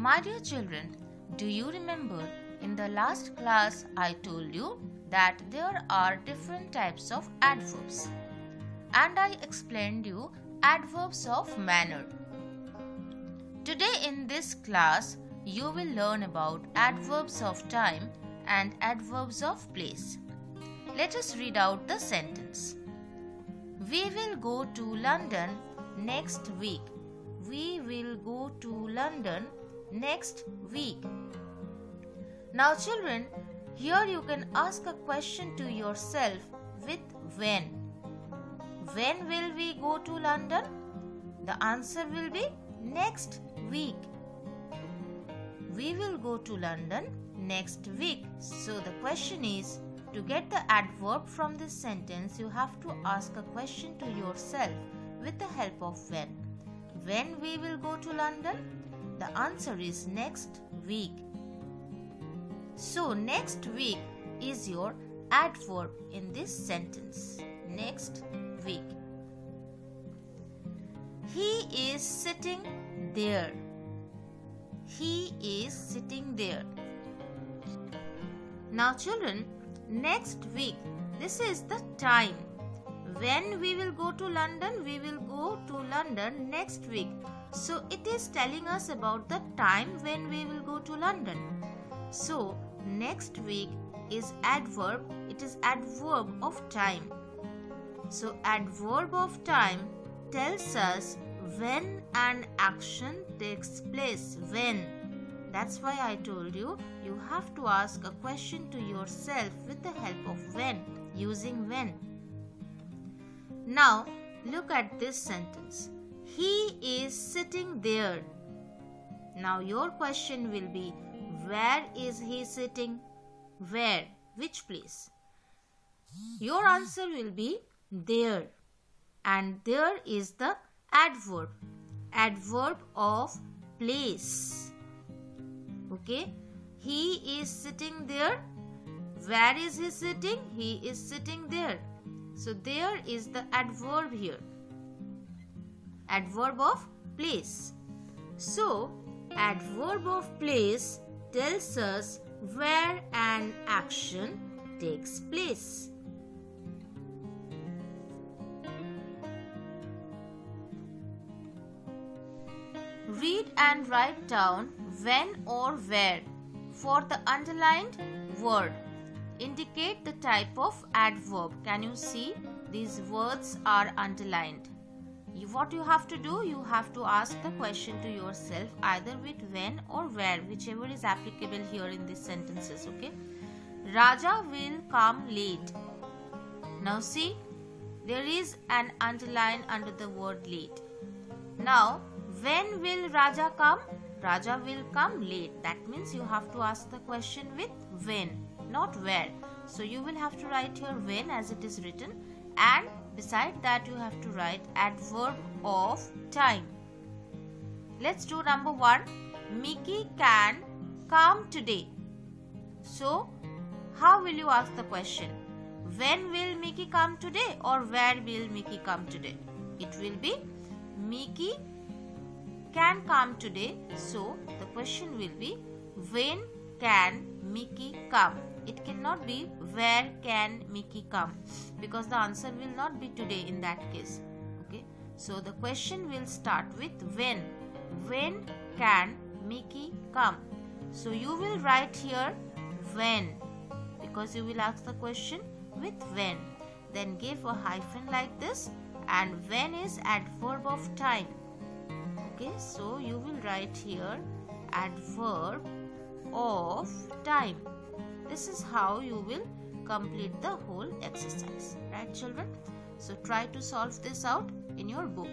My dear children, do you remember in the last class I told you that there are different types of adverbs, and I explained you adverbs of manner. Today in this class you will learn about adverbs of time and adverbs of place. Let us read out the sentence. We will go to London next week. We will go to London next week. Now children, here you can ask a question to yourself with when. When will we go to London? The answer will be next week. We will go to London next week. So the question is, to get the adverb from this sentence, you have to ask a question to yourself with the help of when. When we will go to London? The answer is next week. So next week is your adverb in this sentence. Next week. He is sitting there. He is sitting there. Now children, next week, this is the time. When we will go to London? We will go to London next week. So it is telling us about the time when we will go to London. So next week is adverb. It is adverb of time. So adverb of time tells us when an action takes place. When. That's why I told you, you have to ask a question to yourself with the help of when, using when. Now, look at this sentence. He is sitting there. Now, your question will be, where is he sitting? Where? Which place? Your answer will be there. And there is the adverb. Adverb of place. Okay? He is sitting there. Where is he sitting? He is sitting there. So there is the adverb here. Adverb of place. So adverb of place tells us where an action takes place. Read and write down when or where for the underlined word. Indicate the type of adverb. Can you see? These words are underlined. What you have to do? You have to ask the question to yourself either with when or where, whichever is applicable here in these sentences. Okay? Raja will come late. Now see, there is an underline under the word late. Now, when will Raja come? Raja will come late. That means you have to ask the question with when, not where. So you will have to write here when as it is written, and beside that you have to write adverb of time. Let's do number 1. Mickey can come today. So how will you ask the question? When will Mickey come today or where will Mickey come today? It will be Mickey can come today. So the question will be, when can Mickey come? It cannot be where can Mickey come, because the answer will not be today in that case. Okay, so the question will start with when. When can Mickey come? So you will write here when, because you will ask the question with when. Then give a hyphen like this, and when is adverb of time. Okay, so you will write here adverb of time. This is how you will complete the whole exercise. Right children? So try to solve this out in your book.